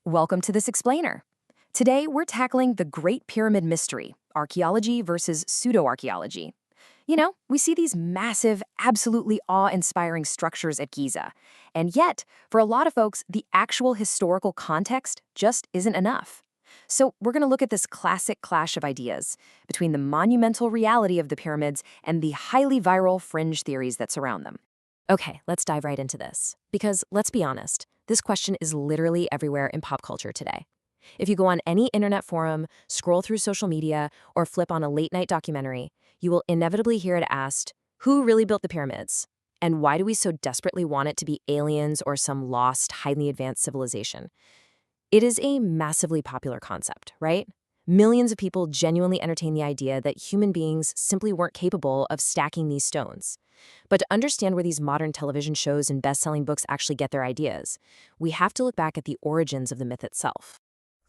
Welcome to this explainer. Today, we're tackling the Great Pyramid Mystery, archaeology versus pseudo-archaeology. We see these massive, absolutely awe-inspiring structures at Giza. And yet, for a lot of folks, the actual historical context just isn't enough. So we're going to look at this classic clash of ideas between the monumental reality of the pyramids and the highly viral fringe theories that surround them. Okay, let's dive right into this. Because let's be honest, this question is literally everywhere in pop culture today. If you go on any internet forum, scroll through social media, or flip on a late-night documentary, you will inevitably hear it asked, who really built the pyramids? And why do we so desperately want it to be aliens or some lost, highly advanced civilization? It is a massively popular concept, right? Millions of people genuinely entertain the idea that human beings simply weren't capable of stacking these stones. But to understand where these modern television shows and best-selling books actually get their ideas, we have to look back at the origins of the myth itself.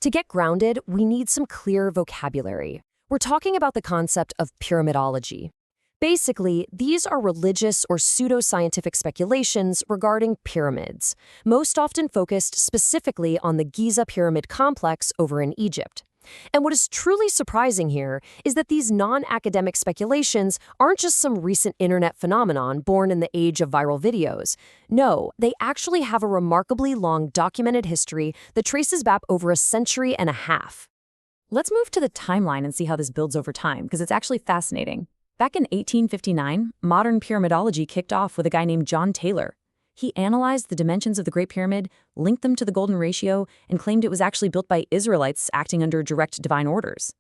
To get grounded, we need some clear vocabulary. We're talking about the concept of pyramidology. Basically, these are religious or pseudoscientific speculations regarding pyramids, most often focused specifically on the Giza pyramid complex over in Egypt. And what is truly surprising here is that these non-academic speculations aren't just some recent internet phenomenon born in the age of viral videos. No, they actually have a remarkably long documented history that traces back over a century and a half. Let's move to the timeline and see how this builds over time, because it's actually fascinating. Back in 1859, modern pyramidology kicked off with a guy named John Taylor. He analyzed the dimensions of the Great Pyramid, linked them to the Golden Ratio, and claimed it was actually built by Israelites acting under direct divine orders.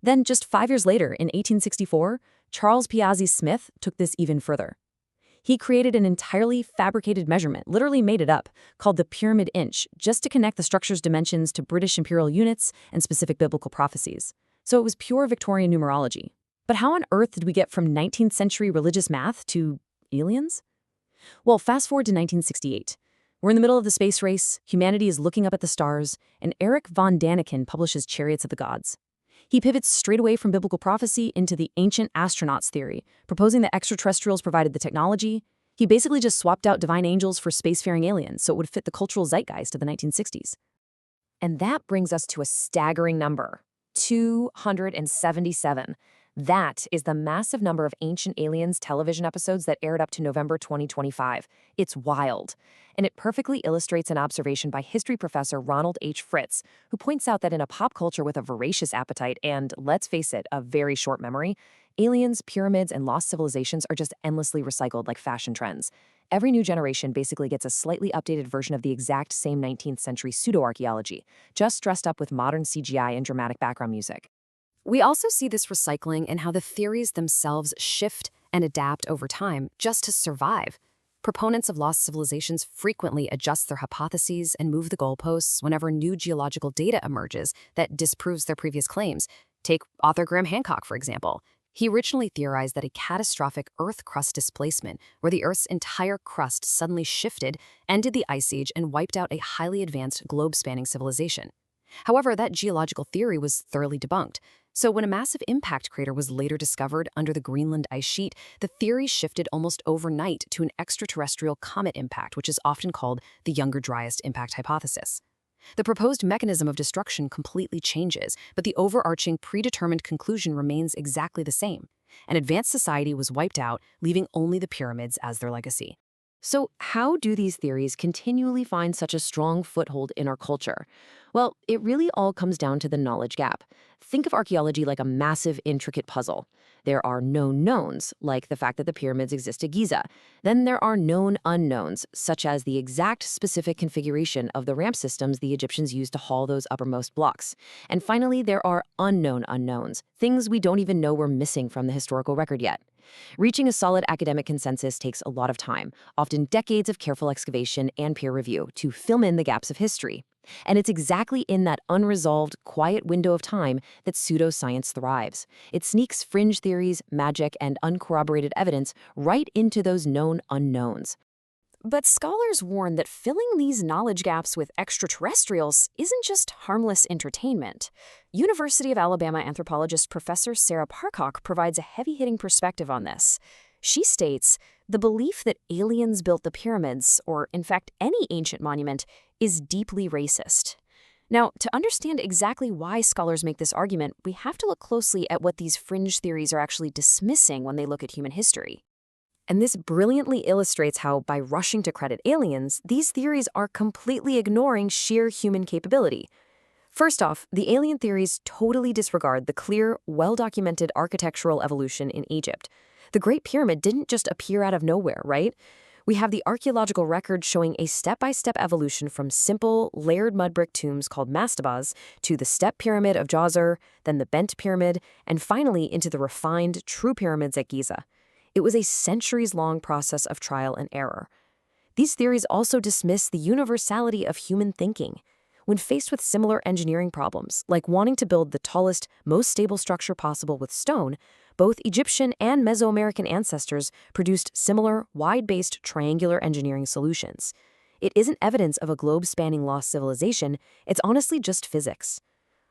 Then, just 5 years later, in 1864, Charles Piazzi Smith took this even further. He created an entirely fabricated measurement, literally made it up, called the pyramid inch, just to connect the structure's dimensions to British imperial units and specific biblical prophecies. So it was pure Victorian numerology. But how on earth did we get from 19th century religious math to aliens? Well, fast forward to 1968. We're in the middle of the space race, humanity is looking up at the stars, and Erich von Däniken publishes Chariots of the Gods. He pivots straight away from biblical prophecy into the ancient astronauts theory, proposing that extraterrestrials provided the technology. He basically just swapped out divine angels for spacefaring aliens so it would fit the cultural zeitgeist of the 1960s. And that brings us to a staggering number, 277. That is the massive number of Ancient Aliens television episodes that aired up to November 2025. It's wild. And it perfectly illustrates an observation by history professor Ronald H. Fritz, who points out that in a pop culture with a voracious appetite and, let's face it, a very short memory, aliens, pyramids, and lost civilizations are just endlessly recycled like fashion trends. Every new generation basically gets a slightly updated version of the exact same 19th century pseudo-archaeology, just dressed up with modern CGI and dramatic background music. We also see this recycling in how the theories themselves shift and adapt over time just to survive. Proponents of lost civilizations frequently adjust their hypotheses and move the goalposts whenever new geological data emerges that disproves their previous claims. Take author Graham Hancock, for example. He originally theorized that a catastrophic Earth crust displacement, where the Earth's entire crust suddenly shifted, ended the Ice Age and wiped out a highly advanced globe-spanning civilization. However, that geological theory was thoroughly debunked. So when a massive impact crater was later discovered under the Greenland ice sheet, the theory shifted almost overnight to an extraterrestrial comet impact, which is often called the Younger Dryas impact hypothesis. The proposed mechanism of destruction completely changes, but the overarching predetermined conclusion remains exactly the same. An advanced society was wiped out, leaving only the pyramids as their legacy. So how do these theories continually find such a strong foothold in our culture? Well, it really all comes down to the knowledge gap. Think of archaeology like a massive, intricate puzzle. There are known knowns, like the fact that the pyramids exist at Giza. Then there are known unknowns, such as the exact specific configuration of the ramp systems the Egyptians used to haul those uppermost blocks. And finally, there are unknown unknowns, things we don't even know we're missing from the historical record yet. Reaching a solid academic consensus takes a lot of time, often decades of careful excavation and peer review to fill in the gaps of history. And it's exactly in that unresolved, quiet window of time that pseudoscience thrives. It sneaks fringe theories, magic, and uncorroborated evidence right into those known unknowns. But scholars warn that filling these knowledge gaps with extraterrestrials isn't just harmless entertainment. University of Alabama anthropologist Professor Sarah Parcock provides a heavy-hitting perspective on this. She states, the belief that aliens built the pyramids, or in fact any ancient monument, is deeply racist. Now, to understand exactly why scholars make this argument, we have to look closely at what these fringe theories are actually dismissing when they look at human history. And this brilliantly illustrates how, by rushing to credit aliens, these theories are completely ignoring sheer human capability. First off, the alien theories totally disregard the clear, well-documented architectural evolution in Egypt. The Great Pyramid didn't just appear out of nowhere, right? We have the archaeological record showing a step-by-step evolution from simple, layered mud brick tombs called mastabas to the step pyramid of Djoser, then the bent pyramid, and finally into the refined, true pyramids at Giza. It was a centuries-long process of trial and error. These theories also dismiss the universality of human thinking. When faced with similar engineering problems, like wanting to build the tallest, most stable structure possible with stone, both Egyptian and Mesoamerican ancestors produced similar, wide-based triangular engineering solutions. It isn't evidence of a globe-spanning lost civilization, it's honestly just physics.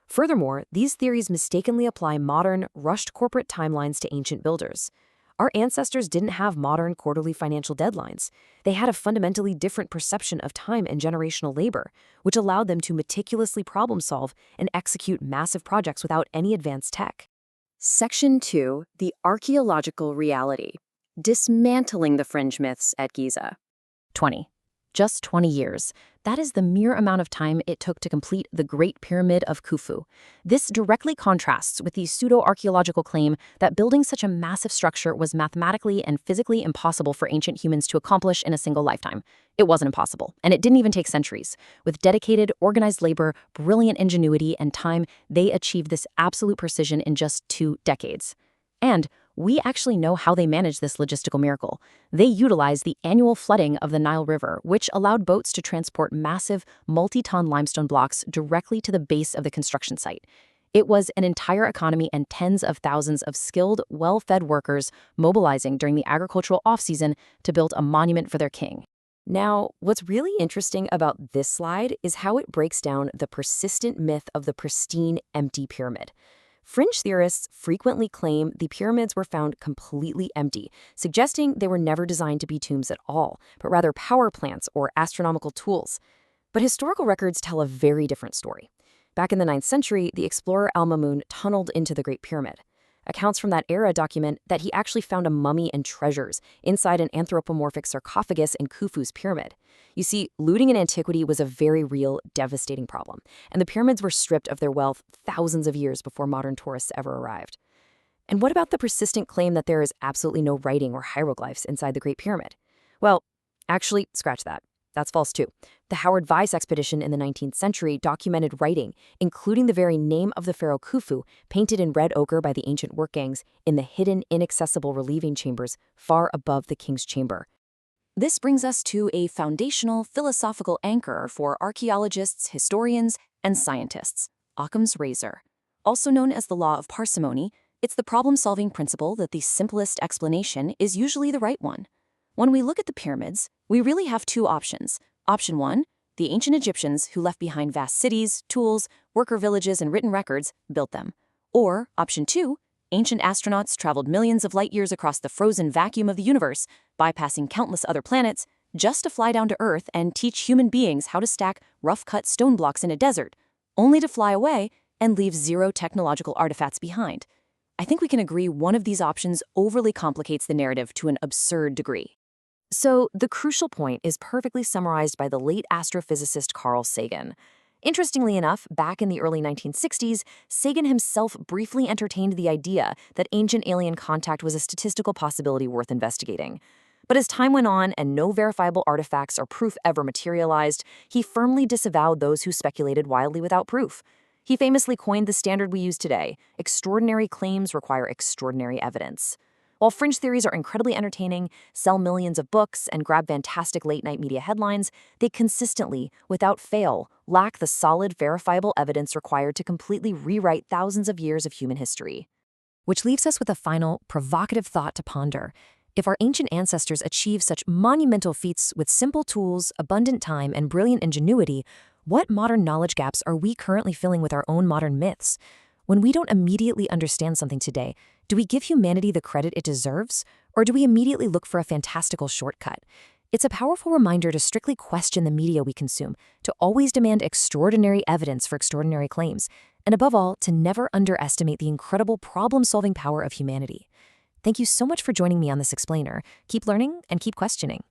Furthermore, these theories mistakenly apply modern, rushed corporate timelines to ancient builders. Our ancestors didn't have modern quarterly financial deadlines. They had a fundamentally different perception of time and generational labor, which allowed them to meticulously problem-solve and execute massive projects without any advanced tech. Section 2, the archaeological reality. Dismantling the fringe myths at Giza. 20. Just 20 years. That is the mere amount of time it took to complete the Great Pyramid of Khufu. This directly contrasts with the pseudo-archaeological claim that building such a massive structure was mathematically and physically impossible for ancient humans to accomplish in a single lifetime. It wasn't impossible, and it didn't even take centuries. With dedicated, organized labor, brilliant ingenuity, and time, they achieved this absolute precision in just 2 decades. And we actually know how they managed this logistical miracle. They utilized the annual flooding of the Nile River, which allowed boats to transport massive, multi-ton limestone blocks directly to the base of the construction site. It was an entire economy and tens of thousands of skilled, well-fed workers mobilizing during the agricultural off-season to build a monument for their king. Now, what's really interesting about this slide is how it breaks down the persistent myth of the pristine, empty pyramid. Fringe theorists frequently claim the pyramids were found completely empty, suggesting they were never designed to be tombs at all, but rather power plants or astronomical tools. But historical records tell a very different story. Back in the 9th century, the explorer Al-Mamun tunneled into the Great Pyramid. Accounts from that era document that he actually found a mummy and treasures inside an anthropomorphic sarcophagus in Khufu's pyramid. You see, looting in antiquity was a very real, devastating problem, and the pyramids were stripped of their wealth thousands of years before modern tourists ever arrived. And what about the persistent claim that there is absolutely no writing or hieroglyphs inside the Great Pyramid? Well, actually, scratch that. That's false too. The Howard Vyse expedition in the 19th century documented writing, including the very name of the pharaoh Khufu, painted in red ochre by the ancient work gangs in the hidden, inaccessible relieving chambers far above the king's chamber. This brings us to a foundational philosophical anchor for archaeologists, historians, and scientists, Occam's razor. Also known as the law of parsimony, it's the problem-solving principle that the simplest explanation is usually the right one. When we look at the pyramids, we really have 2 options. Option 1, the ancient Egyptians who left behind vast cities, tools, worker villages, and written records built them. Or option 2, ancient astronauts traveled millions of light years across the frozen vacuum of the universe, bypassing countless other planets, just to fly down to Earth and teach human beings how to stack rough-cut stone blocks in a desert, only to fly away and leave 0 technological artifacts behind. I think we can agree one of these options overly complicates the narrative to an absurd degree. So, the crucial point is perfectly summarized by the late astrophysicist Carl Sagan. Interestingly enough, back in the early 1960s, Sagan himself briefly entertained the idea that ancient alien contact was a statistical possibility worth investigating. But as time went on and no verifiable artifacts or proof ever materialized, he firmly disavowed those who speculated wildly without proof. He famously coined the standard we use today: extraordinary claims require extraordinary evidence. While fringe theories are incredibly entertaining, sell millions of books, and grab fantastic late-night media headlines, they consistently, without fail, lack the solid, verifiable evidence required to completely rewrite thousands of years of human history. Which leaves us with a final, provocative thought to ponder. If our ancient ancestors achieved such monumental feats with simple tools, abundant time, and brilliant ingenuity, what modern knowledge gaps are we currently filling with our own modern myths? When we don't immediately understand something today, do we give humanity the credit it deserves, or do we immediately look for a fantastical shortcut? It's a powerful reminder to strictly question the media we consume, to always demand extraordinary evidence for extraordinary claims, and above all, to never underestimate the incredible problem-solving power of humanity. Thank you so much for joining me on this explainer. Keep learning and keep questioning.